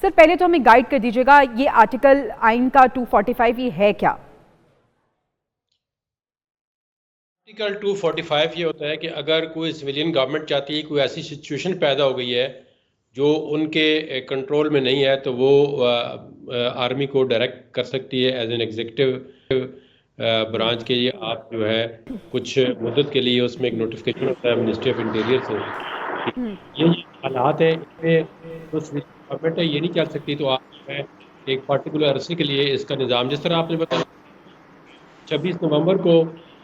Sir पहले तो हमें गाइड कर दीजिएगा, ये आर्टिकल आइन का 245 ये है क्या? आर्टिकल 245 ये होता है कि अगर कोई सिविलियन गवर्नमेंट चाहती है, कोई ऐसी सिचुएशन पैदा हो गई है जो उनके कंट्रोल में नहीं है, तो वो आर्मी को डायरेक्ट कर सकती है एज एन एग्जीक्यूटिव ब्रांच के लिए। आप जो है कुछ मुद्दत के लिए उसमें एक नोटिफिकेशन होता है मिनिस्ट्री ऑफ इंटीरियर से कि ये हालात है, इसमें जो सिविलियन गवर्नमेंट है ये नहीं चल सकती, तो आप जो है एक पर्टिकुलर अरसे के लिए इसका निज़ाम, जिस तरह आपने बताया 26 नवंबर को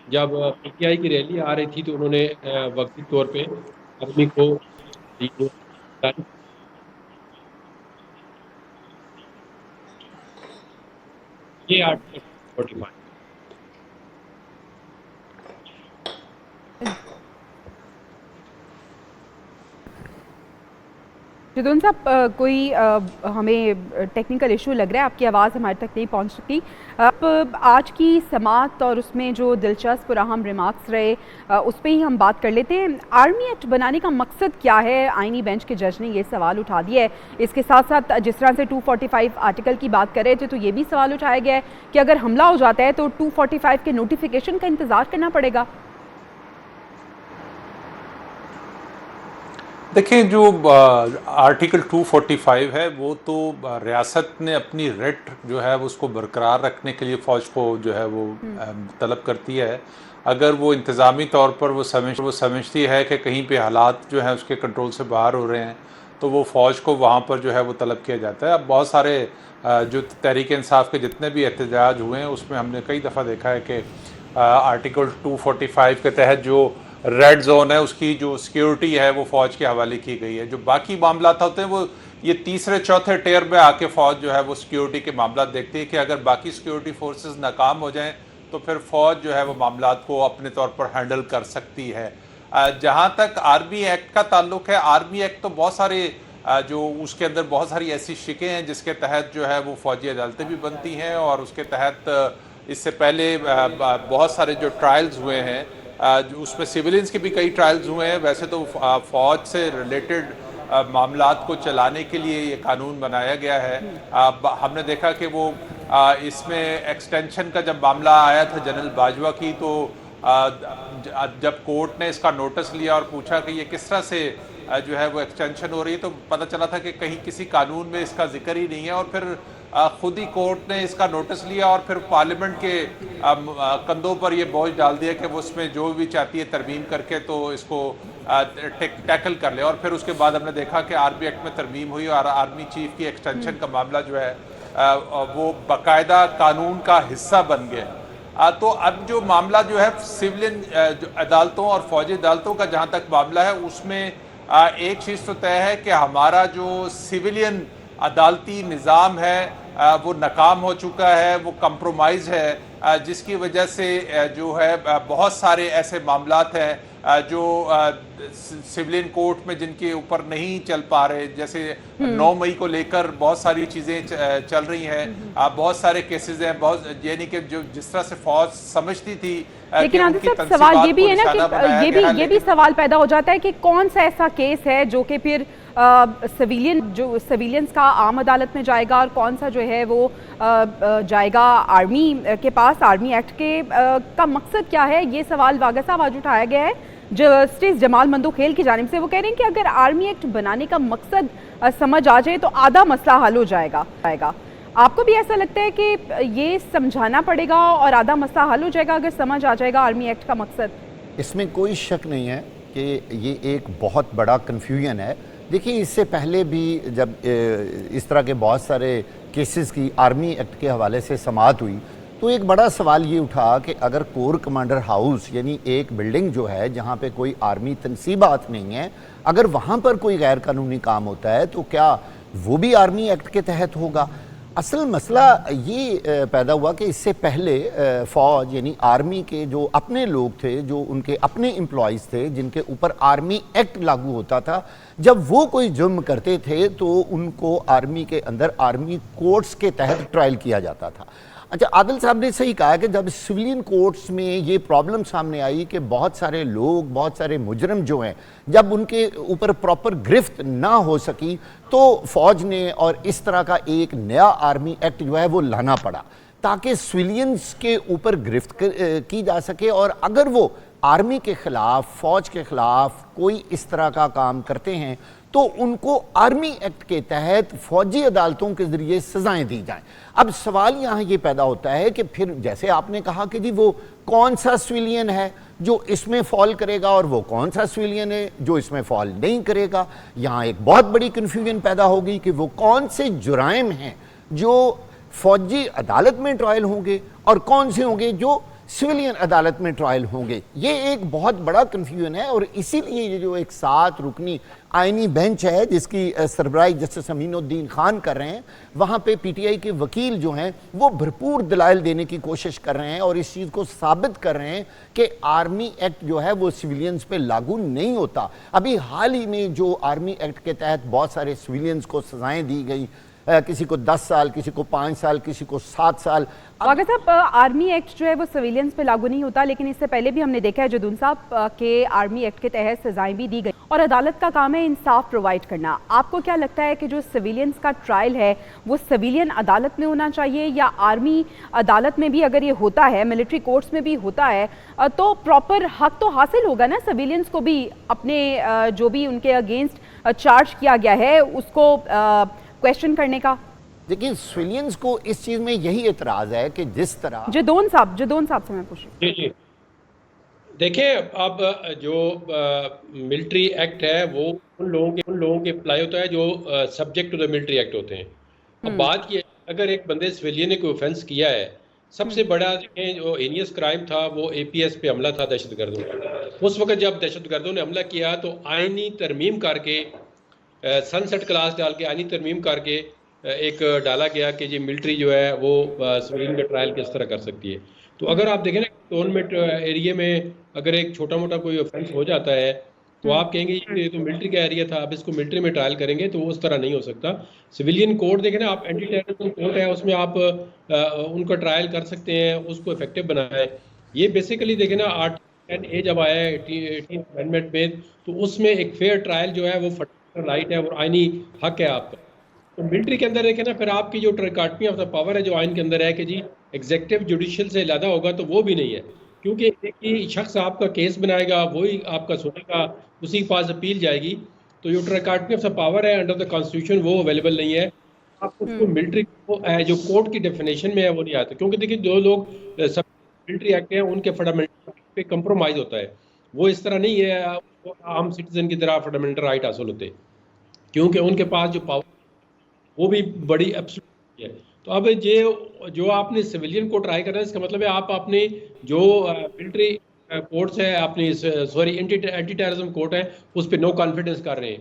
जब पीटीआई की रैली आ रही थी तो उन्होंने वक्ती तौर पे आदमी को ये आर्टिकल 45। जिदुन साहब कोई हमें टेक्निकल इशू लग रहा है, आपकी आवाज़ हमारे तक नहीं पहुंच सकी। आप आज की समाअत और उसमें जो दिलचस्प और अहम रिमार्क्स रहे उस पर ही हम बात कर लेते हैं। आर्मी एक्ट बनाने का मकसद क्या है? आईनी बेंच के जज ने ये सवाल उठा दिया है। इसके साथ साथ जिस तरह से 245 आर्टिकल की बात कर रहे थे तो ये भी सवाल उठाया गया है कि अगर हमला हो जाता है तो 245 के नोटिफिकेशन का इंतज़ार करना पड़ेगा। देखिए, जो आर्टिकल 245 है वो तो रियासत ने अपनी रेट जो है उसको बरकरार रखने के लिए फ़ौज को जो है वो तलब करती है। अगर वो इंतज़ामी तौर पर वो समझती है कि कहीं पे हालात जो हैं उसके कंट्रोल से बाहर हो रहे हैं तो वो फ़ौज को वहाँ पर जो है वो तलब किया जाता है। अब बहुत सारे जो तहरीक इंसाफ के जितने भी एहतजाज हुए हैं उसमें हमने कई दफ़ा देखा है कि आर्टिकल 245 के तहत जो रेड जोन है उसकी जो सिक्योरिटी है वो फ़ौज के हवाले की गई है। जो बाकी मामला होते हैं वो ये तीसरे चौथे टेयर में आके फ़ौज जो है वो सिक्योरिटी के मामला देखती है कि अगर बाकी सिक्योरिटी फोर्सेस नाकाम हो जाएं तो फिर फ़ौज जो है वो मामला को अपने तौर पर हैंडल कर सकती है। जहाँ तक आर्मी एक्ट का ताल्लुक है, आर्मी एक्ट तो बहुत सारे जो उसके अंदर बहुत सारी ऐसी शिकें हैं जिसके तहत जो है वो फ़ौजी अदालतें भी बनती हैं और उसके तहत इससे पहले बहुत सारे जो ट्रायल्स हुए हैं उसमें सिविलियंस के भी कई ट्रायल्स हुए हैं। वैसे तो फ़ौज से रिलेटेड मामलात को चलाने के लिए ये कानून बनाया गया है। हमने देखा कि वो इसमें एक्सटेंशन का जब मामला आया था जनरल बाजवा की, तो जब कोर्ट ने इसका नोटिस लिया और पूछा कि ये किस तरह से जो है वो एक्सटेंशन हो रही है, तो पता चला था कि कहीं किसी कानून में इसका जिक्र ही नहीं है। और फिर खुद ही कोर्ट ने इसका नोटिस लिया और फिर पार्लियामेंट के कंधों पर ये बोझ डाल दिया कि वो उसमें जो भी चाहती है तरमीम करके तो इसको टैकल कर ले। और फिर उसके बाद हमने देखा कि आर्मी एक्ट में तरमीम हुई और आर्मी चीफ की एक्सटेंशन का मामला जो है वो बाकायदा कानून का हिस्सा बन गया। तो अब जो मामला जो है सिविलियन अदालतों और फौजी अदालतों का जहाँ तक मामला है उसमें एक चीज़ तो तय है कि हमारा जो सिविलियन अदालती निज़ाम है वो नाकाम हो चुका है, वो कंप्रोमाइज़ है, जिसकी वजह से जो है बहुत सारे ऐसे मामलात हैं जो सिविलियन कोर्ट में जिनके ऊपर नहीं चल पा रहे। जैसे 9 मई को लेकर बहुत सारी चीज़ें चल रही हैं, बहुत सारे केसेस हैं, बहुत यानी कि जो जिस तरह से फौज समझती थी। लेकिन आदित्य साहब सवाल ये भी है ना कि ये भी सवाल पैदा हो जाता है कि कौन सा ऐसा केस है जो कि फिर सिविलियंस का आम अदालत में जाएगा और कौन सा जो है वो जाएगा आर्मी के पास। आर्मी एक्ट के का मकसद क्या है, ये सवाल वागा साहब आज उठाया गया है जस्टिस जमाल मंदोखेल की जानिब से। वो कह रहे हैं कि अगर आर्मी एक्ट बनाने का मकसद समझ आ जाए तो आधा मसला हल हो जाएगा। आपको भी ऐसा लगता है कि ये समझाना पड़ेगा और आधा मसला हल हो जाएगा अगर समझ आ जाएगा आर्मी एक्ट का मकसद? इसमें कोई शक नहीं है कि ये एक बहुत बड़ा कन्फ्यूजन है। देखिए, इससे पहले भी जब इस तरह के बहुत सारे केसेस की आर्मी एक्ट के हवाले से समाअत हुई तो एक बड़ा सवाल ये उठा कि अगर कोर कमांडर हाउस यानी एक बिल्डिंग जो है जहाँ पे कोई आर्मी तनसीबात नहीं है, अगर वहाँ पर कोई गैर कानूनी काम होता है तो क्या वो भी आर्मी एक्ट के तहत होगा? असल मसला ये पैदा हुआ कि इससे पहले फ़ौज यानी आर्मी के जो अपने लोग थे, जो उनके अपने एम्प्लॉइज़ थे जिनके ऊपर आर्मी एक्ट लागू होता था, जब वो कोई जुर्म करते थे तो उनको आर्मी के अंदर आर्मी कोर्ट्स के तहत ट्रायल किया जाता था। अच्छा, आदिल साहब ने सही कहा कि जब सिविलियन कोर्ट्स में ये प्रॉब्लम सामने आई कि बहुत सारे लोग, बहुत सारे मुजरम जो हैं, जब उनके ऊपर प्रॉपर गिरफ्त ना हो सकी तो फौज ने और इस तरह का एक नया आर्मी एक्ट जो है वो लाना पड़ा ताकि सिविलियंस के ऊपर गिरफ्त की जा सके, और अगर वो आर्मी के खिलाफ, फौज के खिलाफ कोई इस तरह का काम करते हैं तो उनको आर्मी एक्ट के तहत फौजी अदालतों के जरिए सजाएं दी जाएं। अब सवाल यहाँ ये पैदा होता है कि फिर जैसे आपने कहा कि जी वो कौन सा सिविलियन है जो इसमें फॉल करेगा और वो कौन सा सिविलियन है जो इसमें फॉल नहीं करेगा। यहाँ एक बहुत बड़ी कन्फ्यूजन पैदा होगी कि वो कौन से जुराइम हैं जो फौजी अदालत में ट्रायल होंगे और कौन से होंगे जो सिविलियन अदालत में ट्रायल होंगे। ये एक बहुत बड़ा कन्फ्यूजन है, और इसीलिए ये जो एक 7 रुकनी आईनी बेंच है जिसकी सरबराही जस्टिस अमीनुद्दीन खान कर रहे हैं, वहाँ पे पीटीआई के वकील जो हैं वो भरपूर दलाइल देने की कोशिश कर रहे हैं और इस चीज़ को साबित कर रहे हैं कि आर्मी एक्ट जो है वो सिविलियंस पे लागू नहीं होता। अभी हाल ही में जो आर्मी एक्ट के तहत बहुत सारे सिविलियंस को सजाएँ दी गई, किसी को 10 साल, किसी को 5 साल, किसी को 7 साल। वाक़ई साहब, आर्मी एक्ट जो है वो सिविलियंस पे लागू नहीं होता, लेकिन इससे पहले भी हमने देखा है जदून साहब के आर्मी एक्ट के तहत सजाएं भी दी गई और अदालत का काम है इंसाफ प्रोवाइड करना। आपको क्या लगता है कि जो सिविलियंस का ट्रायल है वो सिविलियन अदालत में होना चाहिए या आर्मी अदालत में भी? अगर ये होता है, मिलिट्री कोर्ट्स में भी होता है, तो प्रॉपर हक तो हासिल होगा ना सिविलियंस को भी अपने जो भी उनके अगेंस्ट चार्ज किया गया है उसको क्वेश्चन करने का। देखिए, सिविलियंस को इस चीज में यही एतराज है कि जिस तरह जदोन साहब से मैं पूछ रही हूँ। जी, देखिए, अब जो मिलिट्री एक्ट है वो उन लोगों के अप्लाई होता है जो subject to the military act होते हैं। अब बात ये, अगर एक बंदे सिविलियन ने कोई ऑफेंस किया है, सबसे बड़ा देखें जो एनियस क्राइम था वो एपीएस पे हमला था दहशतगर्दों का। उस वक्त जब दहशतगर्दों ने हमला किया तो आईनी तरमीम करके, सनसेट क्लास डाल के आईनी तरमीम करके एक डाला गया कि ये मिलिट्री जो है वो सिविलियन का ट्रायल किस तरह कर सकती है। तो अगर आप देखें ना, टोनमेंट एरिया में अगर एक छोटा मोटा कोई ऑफेंस हो जाता है तो आप कहेंगे ये तो मिलिट्री का एरिया था, अब इसको मिलिट्री में ट्रायल करेंगे, तो उस तरह नहीं हो सकता। सिविलियन कोड देखें ना आप, एंटी टेररिज्म कोड है, उसमें आप उनका ट्रायल कर सकते हैं, उसको इफेक्टिव बनाएं। ये बेसिकली देखें ना, आर्टिकल 10A जब आया है 18th अमेंडमेंट में, तो उसमें एक फेयर ट्रायल जो है वो फंडामेंटल राइट है और आईनी हक है आपका। तो मिलिट्री के अंदर देखें ना, फिर आपकी जो ट्रिकाटमी ऑफ द पावर है जो आइन के अंदर है कि जी एग्जेक्टिव जुडिशियल से ज़्यादा होगा, तो वो भी नहीं है, क्योंकि एक ही शख्स आपका केस बनाएगा, वही आपका सुनेगा, उसी के पास अपील जाएगी। तो जो ट्रिकाटमी ऑफ द पावर है अंडर द कॉन्स्टिट्यूशन वो अवेलेबल नहीं है। आप उसको मिलिट्री को जो कोर्ट की डेफिनेशन में है वो नहीं आता, क्योंकि देखिए जो लोग सब मिलिट्री एक्ट हैं उनके फंडामेंटल पे कंप्रोमाइज होता है, वो इस तरह नहीं है आम सिटीजन की तरह फंडामेंटल राइट हासिल होते, क्योंकि उनके पास जो पावर वो भी बड़ी एब्सोल्यूट है। तो अब ये जो आपने सिविलियन को ट्राई करना है, इसका मतलब है आप अपने जो मिलिट्री कोर्ट्स है, अपनी एंटी टेररिज्म कोर्ट है, उस पर नो कॉन्फिडेंस कर रहे हैं।